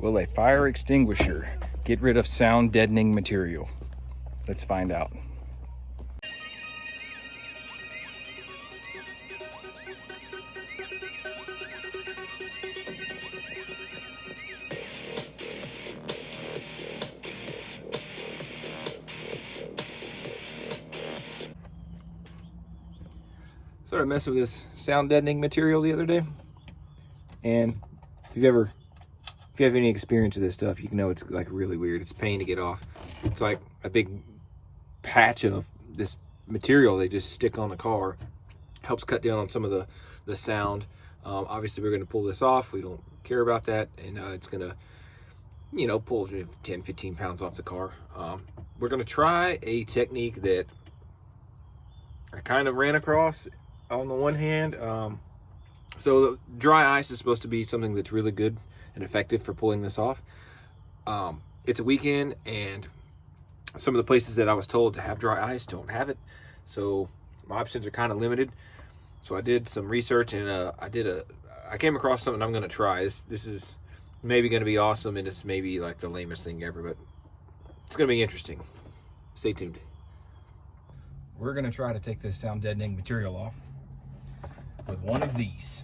Will a fire extinguisher get rid of sound deadening material? Let's find out. Started messing with this sound deadening material the other day, and if you have any experience with this stuff, you know it's like really weird. It's a pain to get off. It's like a big patch of this material they just stick on the car. Helps cut down on some of the sound. Obviously we're going to pull this off. We don't care about that, and it's going to, you know, pull 10-15 pounds off the car. We're going to try a technique that I kind of ran across on the one hand. So the dry ice is supposed to be something that's really good and effective for pulling this off. It's a weekend, and some of the places that I was told to have dry ice don't have it, so my options are kind of limited. So I did some research, and I came across something I'm going to try. This is maybe going to be awesome, and it's maybe like the lamest thing ever, but it's going to be interesting. Stay tuned. We're going to try to take this sound deadening material off with one of these.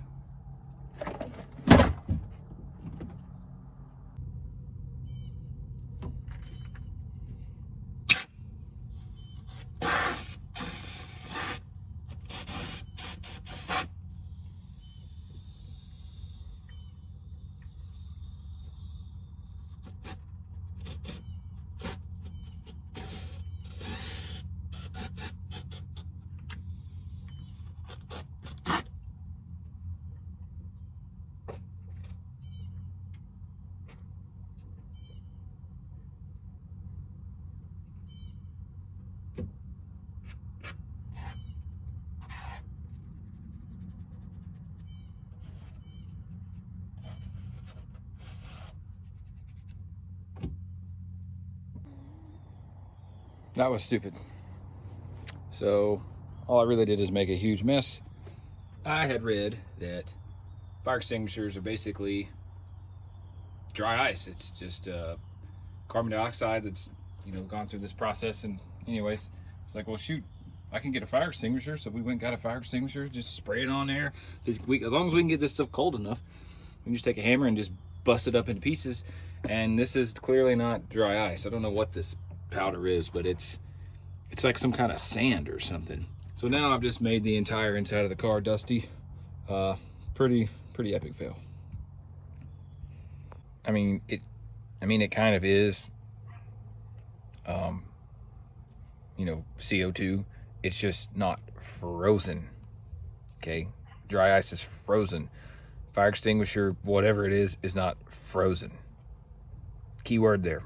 That was stupid. So all I really did is make a huge mess. I had read that fire extinguishers are basically dry ice. It's just carbon dioxide that's, you know, gone through this process. And anyways, it's like, well, shoot, I can get a fire extinguisher. So we went and got a fire extinguisher, just spray it on there. As long as we can get this stuff cold enough, we can just take a hammer and just bust it up into pieces. And this is clearly not dry ice. I don't know what this powder is, but it's like some kind of sand or something. So now I've just made the entire inside of the car dusty. Pretty epic fail. I mean it kind of is, you know, CO2. It's just not frozen. Okay, dry ice is frozen. Fire extinguisher, whatever it is not frozen. Keyword there.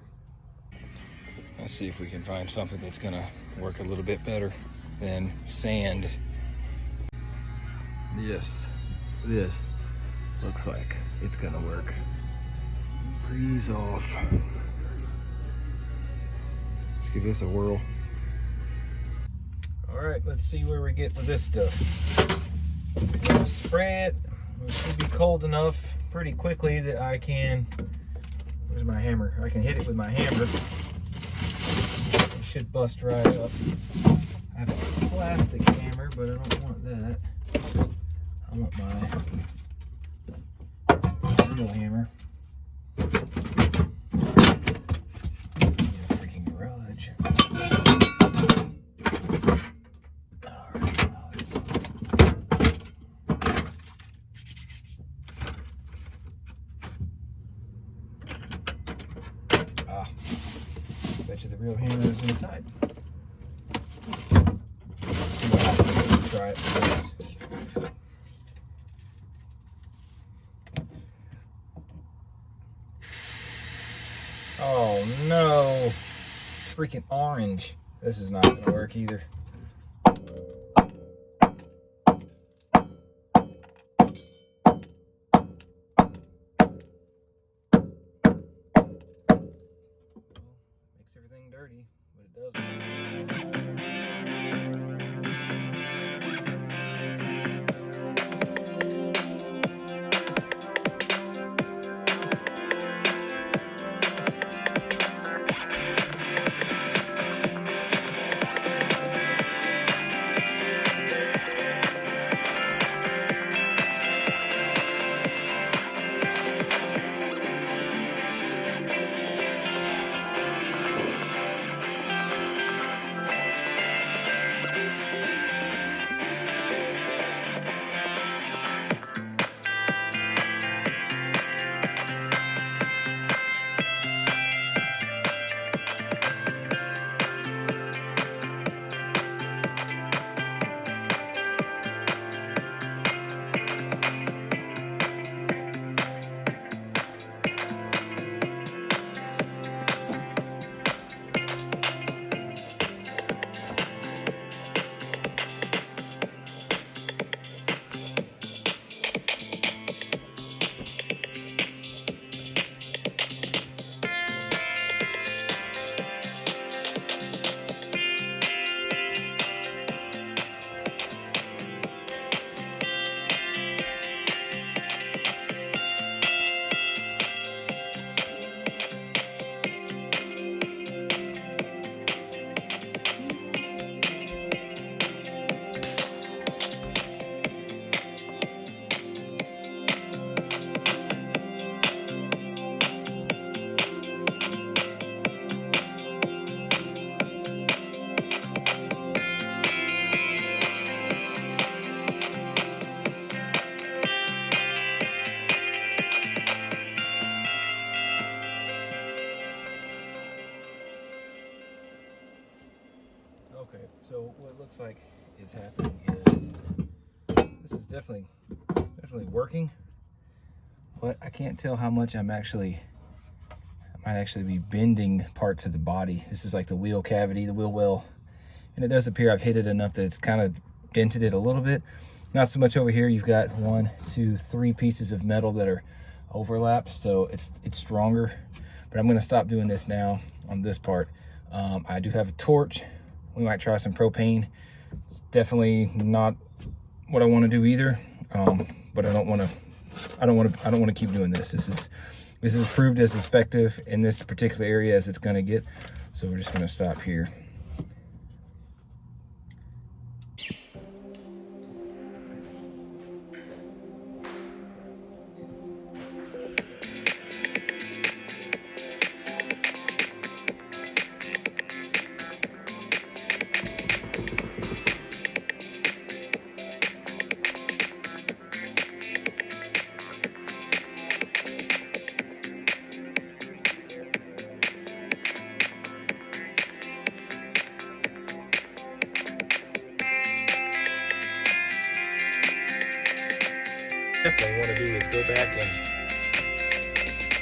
Let's see if we can find something that's gonna work a little bit better than sand. This looks like it's gonna work. Freeze off. Let's give this a whirl. All right, let's see where we get with this stuff. I'm gonna spray it. It should be cold enough pretty quickly that I can, where's my hammer? I can hit it with my hammer. Should bust right up. I have a plastic hammer, but I don't want that. I want my real hammer. In a freaking garage. Alright, now that sucks. Bet you the real hammer is inside. See what happens when we try it with this. Oh no! Freaking orange. This is not gonna work either. Makes everything dirty, but it does. So what it looks like is happening is this is definitely working, but I can't tell how much I might actually be bending parts of the body. This is like the wheel cavity, the wheel well, and it does appear I've hit it enough that it's kind of dented it a little bit. Not so much over here. You've got 1, 2, 3 pieces of metal that are overlapped, so it's stronger. But I'm going to stop doing this now on this part. I do have a torch. We might try some propane. It's definitely not what I want to do either. But I don't want to keep doing this. This is proved as effective in this particular area as it's going to get. So we're just going to stop here. Definitely want to do is go back and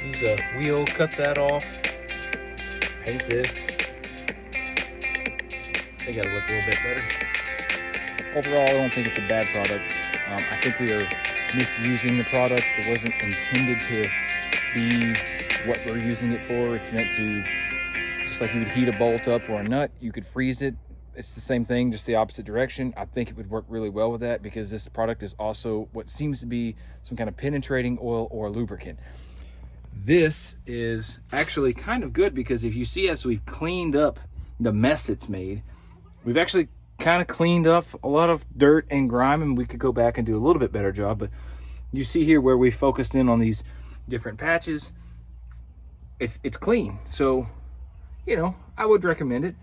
use a wheel, cut that off, paint this. They gotta look a little bit better. Overall, I don't think it's a bad product. I think we are misusing the product. It wasn't intended to be what we're using it for. It's meant to, just like you would heat a bolt up or a nut, you could freeze it. It's the same thing, just the opposite direction. I think it would work really well with that because this product is also what seems to be some kind of penetrating oil or lubricant. This is actually kind of good because if you see, as we've cleaned up the mess it's made, we've actually kind of cleaned up a lot of dirt and grime, and we could go back and do a little bit better job. But you see here where we focused in on these different patches, it's clean. So, you know, I would recommend it.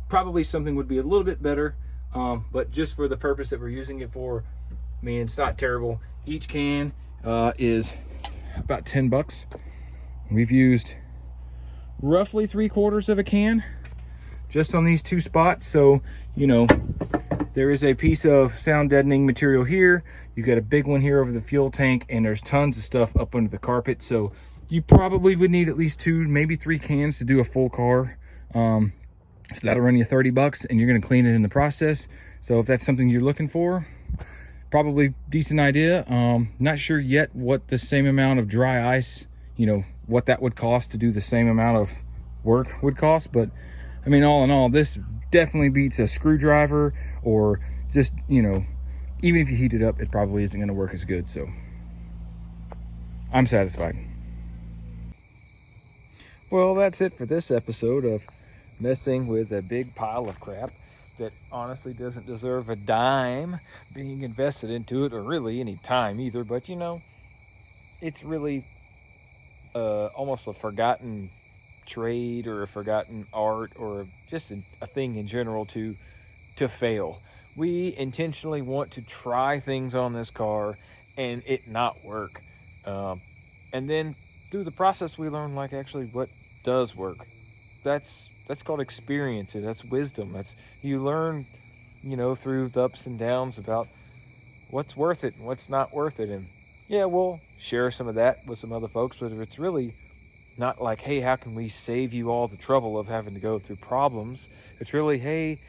Probably something would be a little bit better, but just for the purpose that we're using it for, I mean, it's not terrible. Each can is about 10 bucks. We've used roughly 3/4 of a can just on these 2 spots. So, you know, there is a piece of sound deadening material here. You got a big one here over the fuel tank, and there's tons of stuff up under the carpet. So you probably would need at least 2, maybe 3 cans to do a full car. So that'll run you 30 bucks, and you're going to clean it in the process. So if that's something you're looking for, probably decent idea. Not sure yet what the same amount of dry ice, you know, what that would cost to do the same amount of work would cost. But I mean, all in all, this definitely beats a screwdriver, or just, you know, even if you heat it up, it probably isn't going to work as good. So I'm satisfied. Well, that's it for this episode of messing with a big pile of crap that honestly doesn't deserve a dime being invested into it, or really any time either. But you know, it's really almost a forgotten trade, or a forgotten art, or just a thing in general to fail. We intentionally want to try things on this car and it not work, and then through the process we learn like actually what does work. That's called experience. That's wisdom. That's, you learn, you know, through the ups and downs about what's worth it and what's not worth it. And yeah, we'll share some of that with some other folks, but it's really not like, hey, how can we save you all the trouble of having to go through problems? It's really, hey,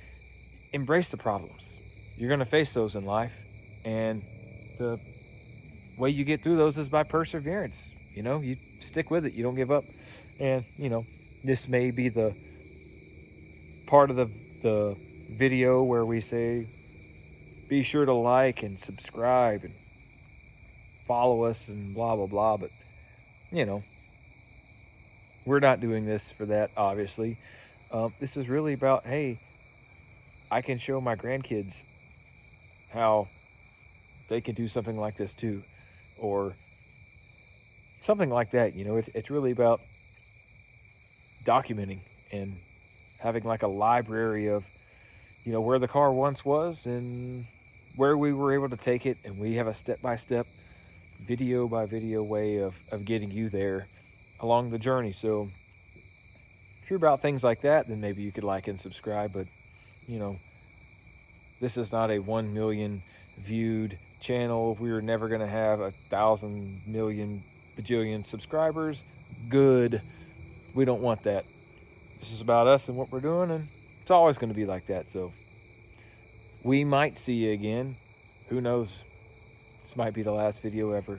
embrace the problems. You're going to face those in life, and the way you get through those is by perseverance. You know, you stick with it. You don't give up. And, you know, this may be the part of the video where we say, be sure to like and subscribe and follow us and blah, blah, blah. But, you know, we're not doing this for that, obviously. This is really about, hey, I can show my grandkids how they can do something like this too, or something like that. You know, it's really about documenting and having like a library of, you know, where the car once was and where we were able to take it. And we have a step-by-step, video by video way of getting you there along the journey. So if you're about things like that, then maybe you could like and subscribe. But, you know, This is not a 1 million viewed channel. We're never going to have 1,000 million bajillion subscribers. Good. We don't want that. This is about us and what we're doing, and it's always going to be like that. So we might see you again. Who knows? This might be the last video ever.